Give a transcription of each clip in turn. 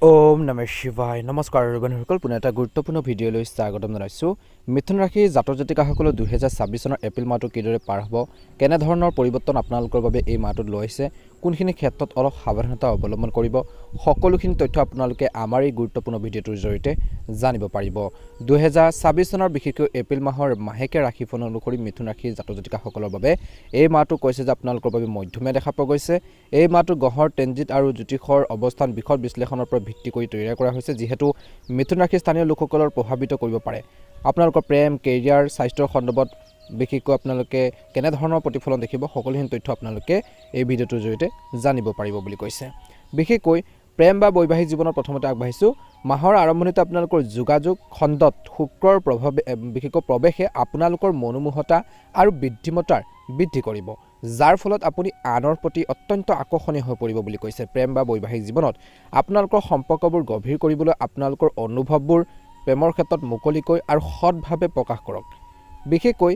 ওম নমঃ শিৱায় নমস্কাৰ বন্ধুসকল পুনে এটা গুৰুত্বপূৰ্ণ ভিডিঅ'লৈ স্বাগতম জনাইছোঁ। মিথুন ৰাশি জাতক জাতিকাসকলৰ 2026 চনৰ এপ্ৰিল মাহটো কিদৰে পাৰ হ'ব, কেনেধৰণৰ পৰিৱৰ্তন আপোনালোকৰ বাবে এই মাহটোত লৈছে, কোনখিনি ক্ষেত্ৰত অলপ সাৱধানতা অৱলম্বন কৰিব, সকলোখিনি তথ্য আপোনালোকে আমাৰ এই গুৰুত্বপূৰ্ণ ভিডিঅ'টোৰ জৰিয়তে জানিব পাৰিব। 2026 চনৰ বিশেষকৈ এপ্ৰিল মাহৰ মাহেকীয়া ৰাশিফল অনুসৰি মিথুন ৰাশিৰ জাতক জাতিকাসকলৰ বাবে এই মাহটো কৈছে যে আপোনালোকৰ বাবে মধ্যমীয়া দেখা পোৱা গৈছে। এই মাহটো গ্ৰহৰ ট্ৰেনজিট আৰু জ্যোতিষৰ অৱস্থান বিশদ বিশ্লেষণৰ পৰা ভিত্তি কৰি তৈয়াৰ কৰা হৈছে, যিহেতু মিথুন ৰাশিৰ স্থানীয় লোকসকলৰ প্ৰভাৱিত কৰিব পাৰে। আপোনালোকৰ প্ৰেম, কেৰিয়াৰ, স্বাস্থ্যৰ সন্দৰ্ভত বিশেষকৈ আপোনালোকে কেনেধৰণৰ প্ৰতিফলন দেখিব, সকলোখিনি তথ্য আপোনালোকে এই ভিডিঅ'টোৰ জৰিয়তে জানিব পাৰিব বুলি কৈছে। বিশেষকৈ প্ৰেম বা বৈবাহিক জীৱনত প্ৰথমতে আগবাঢ়িছোঁ। মাহৰ আৰম্ভণিতে আপোনালোকৰ যোগাযোগ খণ্ডত শুক্ৰৰ বিশেষকৈ প্ৰৱেশে আপোনালোকৰ মনোমোহতা আৰু বুদ্ধিমত্তাৰ বৃদ্ধি কৰিব, যাৰ ফলত আপুনি আনৰ প্ৰতি অত্যন্ত আকৰ্ষণীয় হৈ পৰিব বুলি কৈছে। প্ৰেম বা বৈবাহিক জীৱনত আপোনালোকৰ সম্পৰ্কবোৰ গভীৰ কৰিবলৈ আপোনালোকৰ অনুভৱবোৰ প্ৰেমৰ ক্ষেত্ৰত মুকলিকৈ আৰু সৎভাৱে প্ৰকাশ কৰক। বিশেষকৈ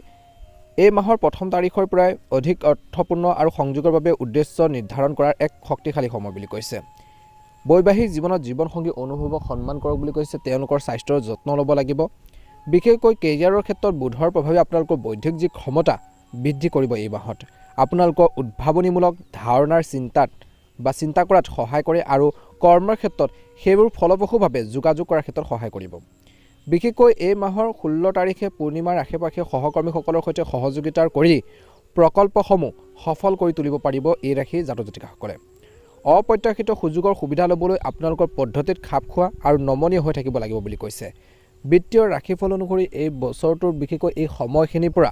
এই মাহৰ প্ৰথম তাৰিখৰ পৰাই অধিক অৰ্থপূৰ্ণ আৰু সংযোগৰ বাবে উদ্দেশ্য নিৰ্ধাৰণ কৰাৰ এক শক্তিশালী সময় বুলি কৈছে। বৈবাহিক জীৱনত জীৱনসংগী অনুভৱক সন্মান কৰক বুলি কৈছে। তেওঁলোকৰ স্বাস্থ্যৰ যত্ন ল'ব লাগিব। বিশেষকৈ কেৰিয়াৰৰ ক্ষেত্ৰত বুধৰ প্ৰভাৱে আপোনালোকৰ বৌদ্ধিক যি ক্ষমতা বৃদ্ধি কৰিব। এই মাহত আপোনালোকৰ উদ্ভাৱনীমূলক ধাৰণাৰ চিন্তা কৰাত সহায় কৰে আৰু কৰ্মৰ ক্ষেত্ৰত সেইবোৰ ফলপ্ৰসূভাৱে যোগাযোগ কৰাৰ ক্ষেত্ৰত সহায় কৰিব। বিশেষকৈ এই মাহৰ 16 তাৰিখে পূৰ্ণিমাৰ আশে-পাশে সহকৰ্মীসকলৰ সৈতে সহযোগিতাৰ কৰি প্ৰকল্পসমূহ সফল কৰি তুলিব পাৰিব এই ৰাশিৰ জাতক জাতিকাসকলে। অপ্ৰত্যাশিত সুযোগৰ সুবিধা ল'বলৈ আপোনালোকৰ পদ্ধতিত খাপ খোৱা আৰু নমনীয় হৈ থাকিব লাগিব বুলি কৈছে। বিত্তীয় ৰাশিফল অনুসৰি এই বছৰটোৰ বিশেষকৈ এই সময়খিনিৰ পৰা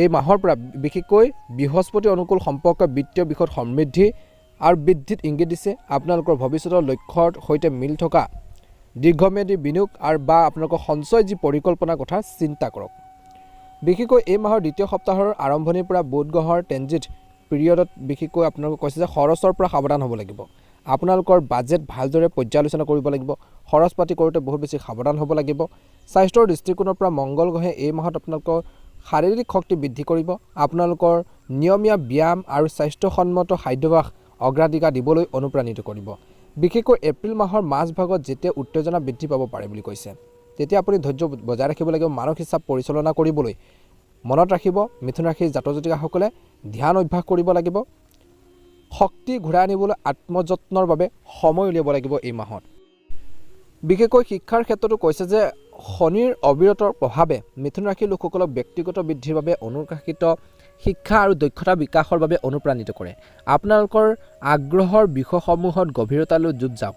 এই মাহৰ পৰা বিশেষকৈ বৃহস্পতি অনুকূল সম্পৰ্ক বিত্তীয় বিষয়ত সমৃদ্ধি আৰু বৃদ্ধিত ইংগিত দিছে। আপোনালোকৰ ভৱিষ্যতৰ লক্ষ্যৰ সৈতে মিল থকা দীৰ্ঘম্যাদী বিনিয়োগ আৰু বা আপোনালোকৰ সঞ্চয় যি পৰিকল্পনাৰ কথা চিন্তা কৰক। বিশেষকৈ এই মাহৰ দ্বিতীয় সপ্তাহৰ আৰম্ভণিৰ পৰা বুধ গ্ৰহৰ ট্ৰেনজিট পিৰিয়ডত বিশেষকৈ আপোনালোকে কৈছে যে খৰচৰ পৰা সাৱধান হ'ব লাগিব। আপোনালোকৰ বাজেট ভালদৰে পৰ্যালোচনা কৰিব লাগিব। খৰচ পাতি কৰোঁতে বহুত বেছি সাৱধান হ'ব লাগিব। স্বাস্থ্যৰ দৃষ্টিকোণৰ পৰা মংগল গ্ৰহে এই মাহত আপোনালোকৰ শাৰীৰিক শক্তি বৃদ্ধি কৰিব। আপোনালোকৰ নিয়মীয়া ব্যায়াম আৰু স্বাস্থ্যসন্মত খাদ্যাভ্যাস অগ্ৰাধিকাৰ দিবলৈ অনুপ্ৰাণিত কৰিব। বিশেষকৈ এপ্ৰিল মাহৰ মাজভাগত যেতিয়া উত্তেজনা বৃদ্ধি পাব পাৰে বুলি কৈছে, তেতিয়া আপুনি ধৈৰ্য বজাই ৰাখিব লাগিব। মানসিক চাপ পৰিচালনা কৰিবলৈ মনত ৰাখিব মিথুন ৰাশিৰ জাতক জাতিকাসকলে ধ্যান অভ্যাস কৰিব লাগিব। শক্তি ঘূৰাই আনিবলৈ আত্মযত্নৰ বাবে সময় উলিয়াব লাগিব এই মাহত। বিশেষকৈ শিক্ষাৰ ক্ষেত্ৰতো কৈছে যে শনিৰ অবিৰত প্ৰভাৱে মিথুন ৰাশিৰ লোকসকলক ব্যক্তিগত বৃদ্ধিৰ বাবে অনুশাসিত শিক্ষা আৰু দক্ষতা বিকাশৰ বাবে অনুপ্ৰাণিত কৰে। আপোনালোকৰ আগ্ৰহৰ বিষয়সমূহত গভীৰতালৈ যোগ যাওক।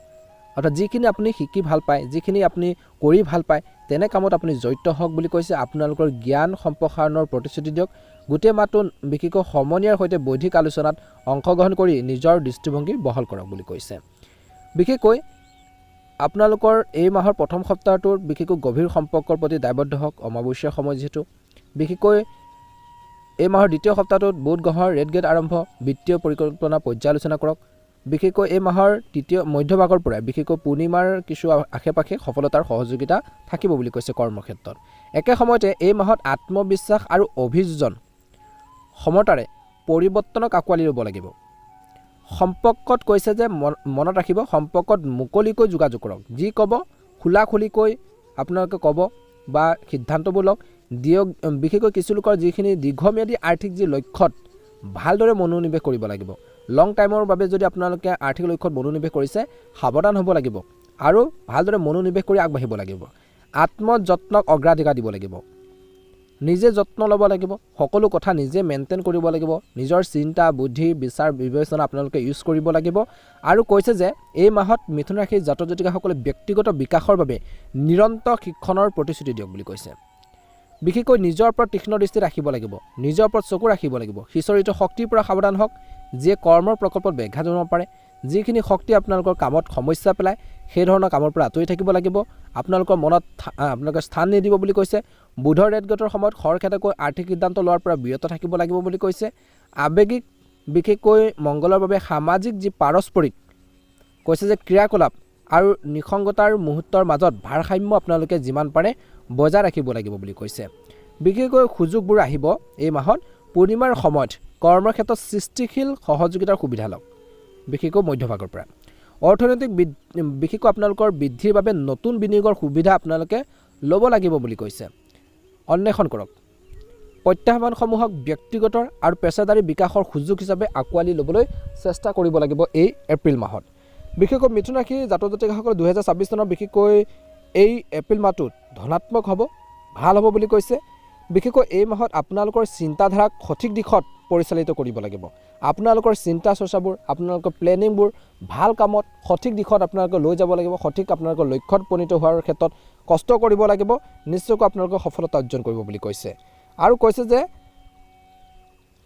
অৰ্থাৎ যিখিনি আপুনি শিকি ভাল পায়, যিখিনি আপুনি কৰি ভাল পায়, তেনে কামত আপুনি জড়িত হওক বুলি কৈছে। আপোনালোকৰ জ্ঞান সম্প্ৰসাৰণৰ প্ৰতিশ্ৰুতি দিয়ক। গোটেই মাহটো বিশেষকৈ সমনীয়াৰ সৈতে বৌদ্ধিক আলোচনাত অংশগ্ৰহণ কৰি নিজৰ দৃষ্টিভংগী বহল কৰক বুলি কৈছে। বিশেষকৈ আপোনালোকৰ এই মাহৰ প্ৰথম সপ্তাহটোৰ বিশেষকৈ গভীৰ সম্পৰ্কৰ প্ৰতি দায়বদ্ধ হওক। অমাৱস্যাৰ সময় যিহেতু বিশেষকৈ এই মাহৰ দ্বিতীয় সপ্তাহটোত বুধ গ্ৰহৰ ৰেড গেট আৰম্ভ, বিত্তীয় পৰিকল্পনা পৰ্যালোচনা কৰক। বিশেষকৈ এই মাহৰ মধ্যভাগৰ পৰাই বিশেষকৈ পূৰ্ণিমাৰ কিছু আশে-পাশে সফলতাৰ সহযোগিতা থাকিব বুলি কৈছে কৰ্মক্ষেত্ৰত। একে সময়তে এই মাহত আত্মবিশ্বাস আৰু অভিযোজন সমতাৰে পৰিৱৰ্তনক আঁকোৱালি ল'ব লাগিব। সম্পৰ্কত কৈছে যে মনত ৰাখিব, সম্পৰ্কত মুকলিকৈ যোগাযোগ কৰক। যি ক'ব খোলাখুলিকৈ আপোনালোকে ক'ব বা সিদ্ধান্তবোৰ লওক দিয়ক। বিশেষকৈ কিছু লোকৰ যিখিনি দীৰ্ঘম্যাদী আৰ্থিক যি লক্ষ্যত ভালদৰে মনোনিৱেশ কৰিব লাগিব। লং টাইমৰ বাবে যদি আপোনালোকে আৰ্থিক লক্ষ্যত মনোনিৱেশ কৰিছে, সাৱধান হ'ব লাগিব আৰু ভালদৰে মনোনিৱেশ কৰি আগবাঢ়িব লাগিব। আত্মযত্নক অগ্ৰাধিকাৰ দিব লাগিব। নিজে যত্ন ল'ব লাগিব। সকলো কথা নিজে মেইনটেইন কৰিব লাগিব। নিজৰ চিন্তা বুদ্ধি বিচাৰ বিবেচনা আপোনালোকে ইউজ কৰিব লাগিব। আৰু কৈছে যে এই মাহত মিথুন ৰাশিৰ জাতক জাতিকাসকলে ব্যক্তিগত বিকাশৰ বাবে নিৰন্তৰ শিক্ষণৰ প্ৰতিশ্ৰুতি দিয়ক বুলি কৈছে। বিশেষকৈ নিজৰ ওপৰত তীক্ষ্ণ দৃষ্টি ৰাখিব লাগিব। নিজৰ ওপৰত চকু ৰাখিব লাগিব। সিঁচৰিত শক্তিৰ পৰা সাৱধান হওক, যিয়ে কৰ্মৰ প্ৰকল্পত ব্যাঘাত জনাব পাৰে। যিখিনি শক্তি আপোনালোকৰ কামত সমস্যা পেলায়, সেই ধৰণৰ কামৰ পৰা আঁতৰি থাকিব লাগিব। আপোনালোকৰ মনত আপোনালোকে স্থান নিদিব বুলি কৈছে। বুধৰ ৰেড গেটৰ সময়ত খৰখেদাকৈ আৰ্থিক সিদ্ধান্ত লোৱাৰ পৰা বিৰত থাকিব লাগিব বুলি কৈছে। আৱেগিক বিশেষকৈ মংগলৰ বাবে সামাজিক যি পাৰস্পৰিক কৈছে যে ক্ৰিয়াকলাপ আৰু নিসংগতাৰ মুহূৰ্তৰ মাজত ভাৰসাম্য আপোনালোকে যিমান পাৰে বজাই ৰাখিব লাগিব বুলি কৈছে। বিশেষকৈ সুযোগবোৰ আহিব এই মাহত পূৰ্ণিমাৰ সময়ত কৰ্মৰ ক্ষেত্ৰত সৃষ্টিশীল সহযোগিতাৰ সুবিধা লওক। বিশেষকৈ মধ্যভাগৰ পৰা অৰ্থনৈতিক বিশেষকৈ আপোনালোকৰ বৃদ্ধিৰ বাবে নতুন বিনিয়োগৰ সুবিধা আপোনালোকে ল'ব লাগিব বুলি কৈছে। অন্বেষণ কৰক। প্ৰত্যাহ্বানসমূহক ব্যক্তিগত আৰু পেছাদাৰী বিকাশৰ সুযোগ হিচাপে আঁকোৱালি ল'বলৈ চেষ্টা কৰিব লাগিব এই এপ্ৰিল মাহত। বিশেষকৈ মিথুন ৰাশিৰ জাতক জাতিকাসকল 2026 চনৰ বিশেষকৈ এই এপ্ৰিল মাহটোত ধনাত্মক হ'ব, ভাল হ'ব বুলি কৈছে। বিশেষকৈ এই মাহত আপোনালোকৰ চিন্তাধাৰাক সঠিক দিশত পৰিচালিত কৰিব লাগিব। আপোনালোকৰ চিন্তা চৰ্চাবোৰ, আপোনালোকৰ প্লেনিংবোৰ ভাল কামত সঠিক দিশত আপোনালোকে লৈ যাব লাগিব। সঠিক আপোনালোকৰ লক্ষ্যত উপনীত হোৱাৰ ক্ষেত্ৰত কষ্ট কৰিব লাগিব। নিশ্চয়কৈ আপোনালোকে সফলতা অৰ্জন কৰিব বুলি কৈছে। আৰু কৈছে যে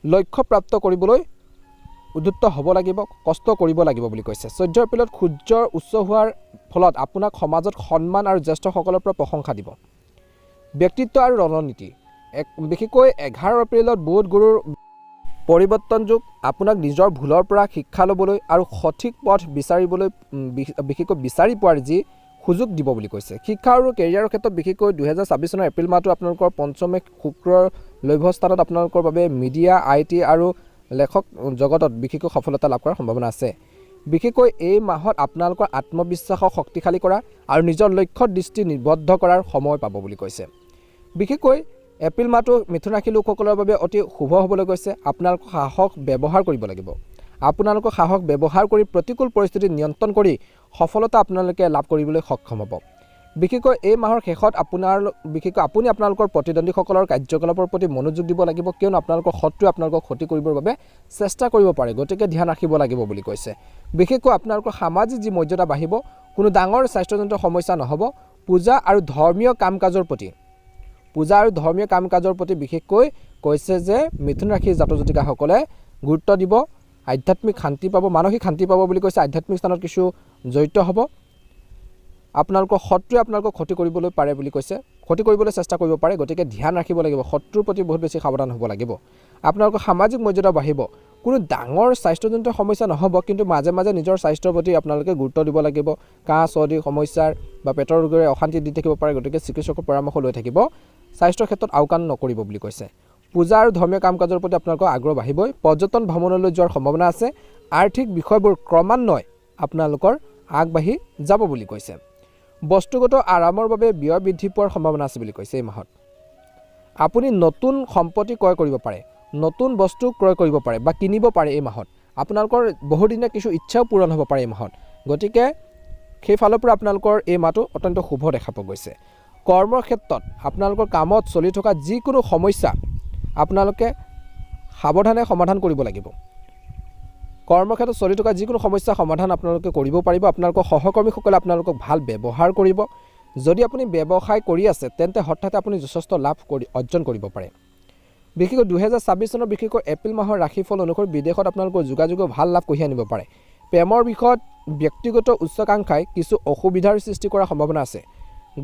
লক্ষ্য প্ৰাপ্ত কৰিবলৈ উদ্যত হ'ব লাগিব, কষ্ট কৰিব লাগিব বুলি কৈছে। 14 এপ্ৰিলত সূৰ্যৰ উচ্চ হোৱাৰ ফলত আপোনাক সমাজত সন্মান আৰু জ্যেষ্ঠসকলৰ পৰা প্ৰশংসা দিব। ব্যক্তিত্ব আৰু ৰণনীতি, বিশেষকৈ 11 এপ্ৰিলত বুধ গুৰুৰ পৰিৱৰ্তন যোগ আপোনাক নিজৰ ভুলৰ পৰা শিক্ষা ল'বলৈ আৰু সঠিক পথ বিচাৰিবলৈ বিশেষকৈ বিচাৰি পোৱাৰ যি সুযোগ দিব বুলি কৈছে। শিক্ষা আৰু কেৰিয়াৰৰ ক্ষেত্ৰত বিশেষকৈ 2026 চনৰ এপ্ৰিল মাহটো আপোনালোকৰ পঞ্চমে শুক্ৰৰ লভ্য স্থানত আপোনালোকৰ বাবে মিডিয়া, IT আৰু লেখক জগতত বিশেষকৈ সফলতা লাভ কৰাৰ সম্ভাৱনা আছে। বিশেষকৈ এই মাহত আপোনালোকৰ আত্মবিশ্বাসক শক্তিশালী কৰা আৰু নিজৰ লক্ষ্যত দৃষ্টি নিবদ্ধ কৰাৰ সময় পাব বুলি কৈছে। বিশেষকৈ এপ্ৰিল মাহটো মিথুন ৰাশিৰ লোকসকলৰ বাবে অতি শুভ হ'বলৈ গৈছে। আপোনালোকৰ সাহস ব্যৱহাৰ কৰিব লাগিব। আপোনালোকৰ সাহস ব্যৱহাৰ কৰি প্ৰতিকূল পৰিস্থিতি নিয়ন্ত্ৰণ কৰি সফলতা আপোনালোকে লাভ কৰিবলৈ সক্ষম হ'ব। বিশেষকৈ এই মাহৰ শেষত আপুনি আপোনালোকৰ প্ৰতিদ্বন্দ্বীসকলৰ কাৰ্যকলাপৰ প্ৰতি মনোযোগ দিব লাগিব, কিয়নো আপোনালোকৰ শত্ৰুৱে আপোনালোকক ক্ষতি কৰিবৰ বাবে চেষ্টা কৰিব পাৰে। গতিকে ধ্যান ৰাখিব লাগিব বুলি কৈছে। বিশেষকৈ আপোনালোকৰ সামাজিক যি মৰ্যাদা বাঢ়িব, কোনো ডাঙৰ স্বাস্থ্যজনিত সমস্যা নহ'ব। পূজা আৰু ধৰ্মীয় কাম কাজৰ প্ৰতি বিশেষকৈ কৈছে যে মিথুন ৰাশিৰ জাতক জাতিকাসকলে গুৰুত্ব দিব। আধ্যাত্মিক শান্তি পাব, মানসিক শান্তি পাব বুলি কৈছে। আধ্যাত্মিক স্থানত কিছু জড়িত হ'ব। আপোনালোকৰ শত্ৰুৱে আপোনালোকক ক্ষতি কৰিবলৈ পাৰে বুলি কৈছে, ক্ষতি কৰিবলৈ চেষ্টা কৰিব পাৰে। গতিকে ধ্যান ৰাখিব লাগিব, শত্ৰুৰ প্ৰতি বহুত বেছি সাৱধান হ'ব লাগিব। আপোনালোকৰ সামাজিক মৰ্যাদা বাঢ়িব। কোনো ডাঙৰ স্বাস্থ্যজনিত সমস্যা নহ'ব, কিন্তু মাজে মাজে নিজৰ স্বাস্থ্যৰ প্ৰতি আপোনালোকে গুৰুত্ব দিব লাগিব। কাহ, চৰ্দি সমস্যাৰ বা পেটৰ ৰোগেৰে অশান্তি দি থাকিব পাৰে। গতিকে চিকিৎসকৰ পৰামৰ্শ লৈ থাকিব। স্বাস্থ্যৰ ক্ষেত্ৰত আওকাণ নকৰিব বুলি কৈছে। পূজা আৰু ধৰ্মীয় কাম কাজৰ প্ৰতি আপোনালোকৰ আগ্ৰহ বাঢ়িবই। পৰ্যটন ভ্ৰমণলৈ যোৱাৰ সম্ভাৱনা আছে। আৰ্থিক বিষয়বোৰ ক্ৰমান্বয়ে আপোনালোকৰ আগবাঢ়ি যাব বুলি কৈছে। বস্তুগত আৰামৰ বাবে ব্যয় বৃদ্ধি পোৱাৰ সম্ভাৱনা আছে বুলি কৈছে। এই মাহত আপুনি নতুন সম্পত্তি ক্ৰয় কৰিব পাৰে, নতুন বস্তু ক্ৰয় কৰিব পাৰে বা কিনিব পাৰে। এই মাহত আপোনালোকৰ বহুদিনীয়া কিছু ইচ্ছাও পূৰণ হ'ব পাৰে এই মাহত। গতিকে সেইফালৰ পৰা আপোনালোকৰ এই মাহটো অত্যন্ত শুভ দেখা পোৱা গৈছে। কৰ্মৰ ক্ষেত্ৰত আপোনালোকৰ কামত চলি থকা যিকোনো সমস্যা আপোনালোকে সাৱধানে সমাধান কৰিব লাগিব। কৰ্মক্ষেত্ৰত চলি থকা যিকোনো সমস্যা সমাধান আপোনালোকে কৰিব পাৰিব। আপোনালোকৰ সহকৰ্মীসকলে আপোনালোকক ভাল ব্যৱহাৰ কৰিব। যদি আপুনি ব্যৱসায় কৰি আছে তেন্তে হঠাতে আপুনি যথেষ্ট লাভ অৰ্জন কৰিব পাৰে। বিশেষকৈ 2026 চনৰ বিশেষকৈ এপ্ৰিল মাহৰ ৰাশিফল অনুসৰি বিদেশত আপোনালোকৰ যোগাযোগৰ ভাল লাভ কঢ়িয়াই আনিব পাৰে। প্ৰেমৰ বিষয়ত ব্যক্তিগত উচ্চাকাংক্ষাই কিছু অসুবিধাৰ সৃষ্টি কৰাৰ সম্ভাৱনা আছে।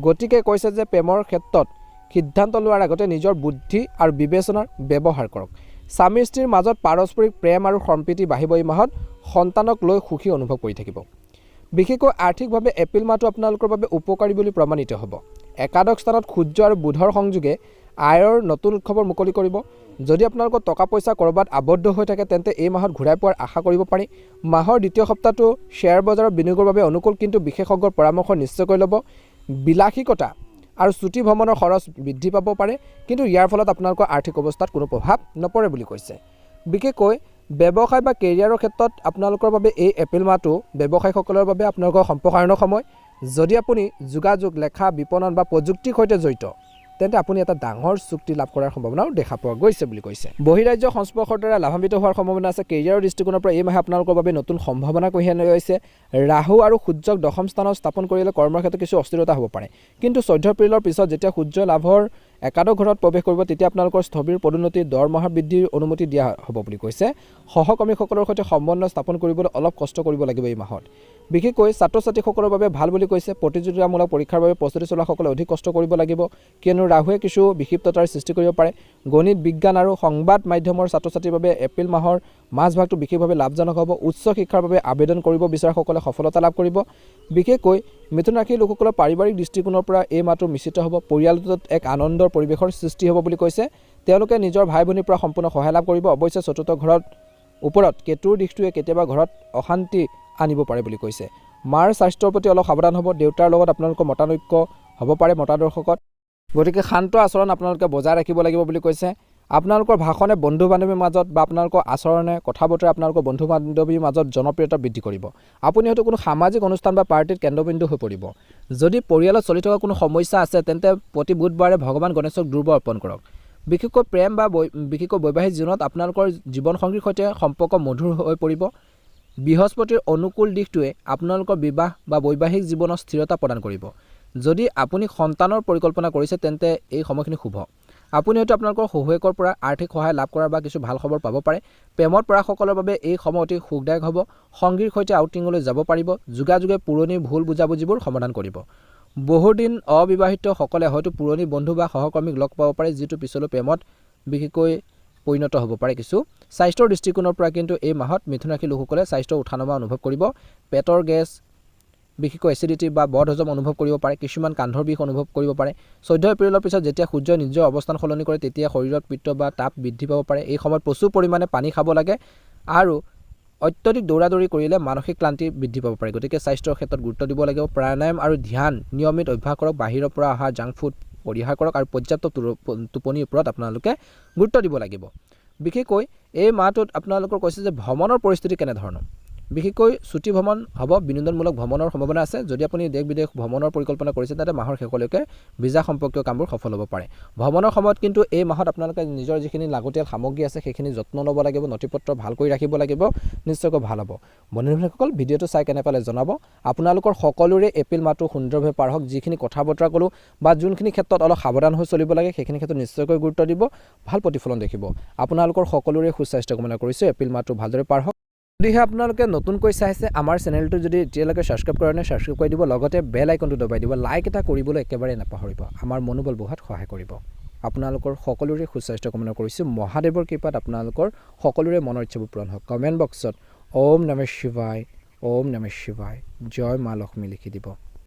গতিকে কৈছে যে প্ৰেমৰ ক্ষেত্ৰত সিদ্ধান্ত লোৱাৰ আগতে নিজৰ বুদ্ধি আৰু বিবেচনাৰ ব্যৱহাৰ কৰক। স্বামী স্ত্ৰীৰ মাজত পাৰস্পৰিক প্ৰেম আৰু সম্প্ৰীতি বাঢ়িব। এই মাহত সন্তানক লৈ সুখী অনুভৱ কৰি থাকিব। বিশেষকৈ আৰ্থিকভাৱে এপ্ৰিল মাহটো আপোনালোকৰ বাবে উপকাৰী বুলি প্ৰমাণিত হ'ব। একাদশ স্থানত সূৰ্য আৰু বুধৰ সংযোগে আয়ৰ নতুন উৎসৱৰ মুকলি কৰিব। যদি আপোনালোকৰ টকা পইচা ক'ৰবাত আবদ্ধ হৈ থাকে তেন্তে এই মাহত ঘূৰাই পোৱাৰ আশা কৰিব পাৰি। মাহৰ দ্বিতীয় সপ্তাহটো শ্বেয়াৰ বজাৰৰ বিনিয়োগৰ বাবে অনুকূল, কিন্তু বিশেষজ্ঞৰ পৰামৰ্শ নিশ্চয়কৈ ল'ব। বিলাসিকতা আৰু ছুটি ভ্ৰমণৰ খৰচ বৃদ্ধি পাব পাৰে, কিন্তু ইয়াৰ ফলত আপোনালোকৰ আৰ্থিক অৱস্থাত কোনো প্ৰভাৱ নপৰে বুলি কৈছে। বিশেষকৈ ব্যৱসায় বা কেৰিয়াৰৰ ক্ষেত্ৰত আপোনালোকৰ বাবে এই এপ্ৰিল মাহটো ব্যৱসায়ীসকলৰ বাবে আপোনালোকৰ সম্প্ৰসাৰণৰ সময়। যদি আপুনি যোগাযোগ, লেখা, বিপণন বা প্ৰযুক্তিৰ সৈতে জড়িত তেন্তে আপুনি এটা ডাঙৰ চুক্তি লাভ কৰাৰ সম্ভাৱনাও দেখা পোৱা গৈছে বুলি কৈছে। বহিৰাজ্য সংস্পৰ্শৰ দ্বাৰা লাভান্বিত হোৱাৰ সম্ভাৱনা আছে। কেৰিয়াৰৰ দৃষ্টিকোণৰ পৰা এই মাহে আপোনালোকৰ বাবে নতুন সম্ভাৱনা কঢ়িয়াই আনি গৈছে। ৰাহু আৰু সূৰ্যক দশম স্থানত স্থাপন কৰিলে কৰ্মৰ ক্ষেত্ৰত কিছু অস্থিৰতা হ'ব পাৰে, কিন্তু 14 এপ্ৰিলৰ পিছত যেতিয়া সূৰ্য লাভৰ একাদশ ঘৰত প্ৰৱেশ কৰিব তেতিয়া আপোনালোকৰ স্থবিৰ পদোন্নতি, দৰমহা বৃদ্ধিৰ অনুমতি দিয়া হ'ব বুলি কৈছে। সহকৰ্মীসকলৰ সৈতে সম্বন্ধ স্থাপন কৰিবলৈ অলপ কষ্ট কৰিব লাগিব এই মাহত। বিশেষকৈ ছাত্ৰ ছাত্ৰীসকলৰ বাবে ভাল বুলি কৈছে। প্ৰতিযোগিতামূলক পৰীক্ষাৰ বাবে প্ৰস্তুতি চলোৱাসকলে অধিক কষ্ট কৰিব লাগিব, কিয়নো ৰাহুৱে কিছু বিক্ষিপ্ততাৰ সৃষ্টি কৰিব পাৰে। গণিত, বিজ্ঞান আৰু সংবাদ মাধ্যমৰ ছাত্ৰ ছাত্ৰীৰ বাবে এপ্ৰিল মাহৰ মাজভাগটো বিশেষভাৱে লাভজনক হ'ব। উচ্চ শিক্ষাৰ বাবে আবেদন কৰিব বিচৰাসকলে সফলতা লাভ কৰিব। বিশেষকৈ মিথুন ৰাশিৰ লোকসকলৰ পাৰিবাৰিক দৃষ্টিকোণৰ পৰা এই মাহটো মিশ্ৰিত হ'ব। পৰিয়ালটোত এক আনন্দৰ পৰিৱেশৰ সৃষ্টি হ'ব বুলি কৈছে। তেওঁলোকে নিজৰ ভাই ভনীৰ পৰা সম্পূৰ্ণ সহায় লাভ কৰিব। অৱশ্যে চতুৰ্থ ঘৰত ওপৰত কেতুৰ দিশটোৱে কেতিয়াবা ঘৰত অশান্তি আনিব পাৰে বুলি কৈছে। মাৰ স্বাস্থ্যৰ প্ৰতি অলপ সাৱধান হ'ব। দেউতাৰ লগত আপোনালোকৰ মতানৈক্য হ'ব পাৰে মতাদৰ্শকত, গতিকে শান্ত আচৰণ আপোনালোকে বজাই ৰাখিব লাগিব বুলি কৈছে। আপোনালোকৰ ভাষণে বন্ধু বান্ধৱীৰ মাজত বা আপোনালোকৰ আচৰণে কথা বতৰা আপোনালোকৰ বন্ধু বান্ধৱীৰ মাজত জনপ্ৰিয়তা বৃদ্ধি কৰিব। আপুনি হয়তো কোনো সামাজিক অনুষ্ঠান বা পাৰ্টিত কেন্দ্ৰবিন্দু হৈ পৰিব। যদি পৰিয়ালত চলি থকা কোনো সমস্যা আছে তেন্তে প্ৰতি বুধবাৰে ভগৱান গণেশক দুৰ্ব অৰ্পণ কৰক। বিশেষকৈ প্ৰেম বা বিশেষকৈ বৈবাহিক জীৱনত আপোনালোকৰ জীৱনসংগীৰ সৈতে সম্পৰ্ক মধুৰ হৈ পৰিব। বৃহস্পতিৰ অনুকূল দিশটোৱে আপোনালোকৰ বিবাহ বা বৈবাহিক জীৱনৰ স্থিৰতা প্ৰদান কৰিব। যদি আপুনি সন্তানৰ পৰিকল্পনা কৰিছে তেন্তে এই সময়খিনি শুভ। আপুনি হয়তো আপোনালোকৰ শহুৱেকৰ পৰা আৰ্থিক সহায় লাভ কৰাৰ বা কিছু ভাল খবৰ পাব পাৰে। প্ৰেমত পৰাসকলৰ বাবে এই সময় অতি সুখদায়ক হ'ব। সংগীৰ সৈতে আউটিঙলৈ যাব পাৰিব। যোগাযোগে পুৰণি ভুল বুজাবুজিবোৰ সমাধান কৰিব। বহুদিন অবিবাহিতসকলে হয়তো পুৰণি বন্ধু বা সহকৰ্মীক লগ পাব পাৰে, যিটো পিছলৈ প্ৰেমত বিশেষকৈ পৰিণত হ'ব পাৰে কিছু। স্বাস্থ্যৰ দৃষ্টিকোণৰ পৰা কিন্তু এই মাহত মিথুন ৰাশিৰ লোকসকলে স্বাস্থ্যৰ উঠানমা অনুভৱ কৰিব। পেটৰ গেছ, বিশেষকৈ এচিডিটি বা বদহজম অনুভৱ কৰিব পাৰে। কিছুমান কান্ধৰ বিষ অনুভৱ কৰিব পাৰে। 14 এপ্ৰিলৰ পিছত যেতিয়া সূৰ্যই নিজৰ অৱস্থান সলনি কৰে তেতিয়া শৰীৰত পিত্ত বা তাপ বৃদ্ধি পাব পাৰে। এই সময়ত প্ৰচুৰ পৰিমাণে পানী খাব লাগে আৰু অত্যধিক দৌৰাদৌৰি কৰিলে মানসিক ক্লান্তি বৃদ্ধি পাব পাৰে। গতিকে স্বাস্থ্যৰ ক্ষেত্ৰত গুৰুত্ব দিব লাগিব। প্ৰাণায়াম আৰু ধ্যান নিয়মিত অভ্যাস কৰক। বাহিৰৰ পৰা অহা জাংক ফুড পৰিহাৰ কৰক আৰু পৰ্যাপ্ত টোপনিৰ ওপৰত আপোনালোকে গুৰুত্ব দিব লাগিব। বিশেষকৈ এই মাহটোত আপোনালোকৰ কৈছে যে ভ্ৰমণৰ পৰিস্থিতি কেনেধৰণৰ। বিশেষকৈ ছুটি ভ্ৰমণ হ'ব, বিনোদনমূলক ভ্ৰমণৰ সম্ভাৱনা আছে। যদি আপুনি দেশ বিদেশ ভ্ৰমণৰ পৰিকল্পনা কৰিছে তাতে মাহৰ শেষলৈকে ভিজা সম্পৰ্কীয় কামবোৰ সফল হ'ব পাৰে। ভ্ৰমণৰ সময়ত কিন্তু এই মাহত আপোনালোকে নিজৰ যিখিনি লাগতিয়াল সামগ্ৰী আছে সেইখিনি যত্ন ল'ব লাগিব। নথিপত্ৰ ভালকৈ ৰাখিব লাগিব, নিশ্চয়কৈ ভাল হ'ব। বন্ধুসকল, ভিডিঅ'টো চাই কেনে পালে জনাব। আপোনালোকৰ সকলোৰে এপ্ৰিল মাহটো সুন্দৰভাৱে পাৰ হওক। যিখিনি কথা বতৰা ক'লোঁ বা যোনখিনি ক্ষেত্ৰত অলপ সাৱধান হৈ চলিব লাগে সেইখিনি ক্ষেত্ৰত নিশ্চয়কৈ গুৰুত্ব দিব, ভাল প্ৰতিফলন দেখিব। আপোনালোকৰ সকলোৰে সুস্বাস্থ্য কামনা কৰিছোঁ। এপ্ৰিল মাহটো ভালদৰে পাৰ হওক। যদিহে আপোনালোকে নতুনকৈ চাইছে আমাৰ চেনেলটো যদি এতিয়ালৈকে ছাবস্ক্ৰাইব কৰা নাই ছাবস্ক্ৰাইব কৰি দিব, লগতে বেল আইকনটো দবাই দিব। লাইক এটা কৰিবলৈ একেবাৰে নাপাহৰিব, আমাৰ মনোবল বঢ়োৱাত সহায় কৰিব। আপোনালোকৰ সকলোৰে সুস্বাস্থ্য কামনা কৰিছোঁ। মহাদেৱৰ কৃপাত আপোনালোকৰ সকলোৰে মনৰ ইচ্ছাবোৰ পূৰণ হওক। কমেণ্ট বক্সত ওম নমঃ শিৱায়, ওম নমঃ শিৱায়, জয় মা লক্ষ্মী লিখি দিব।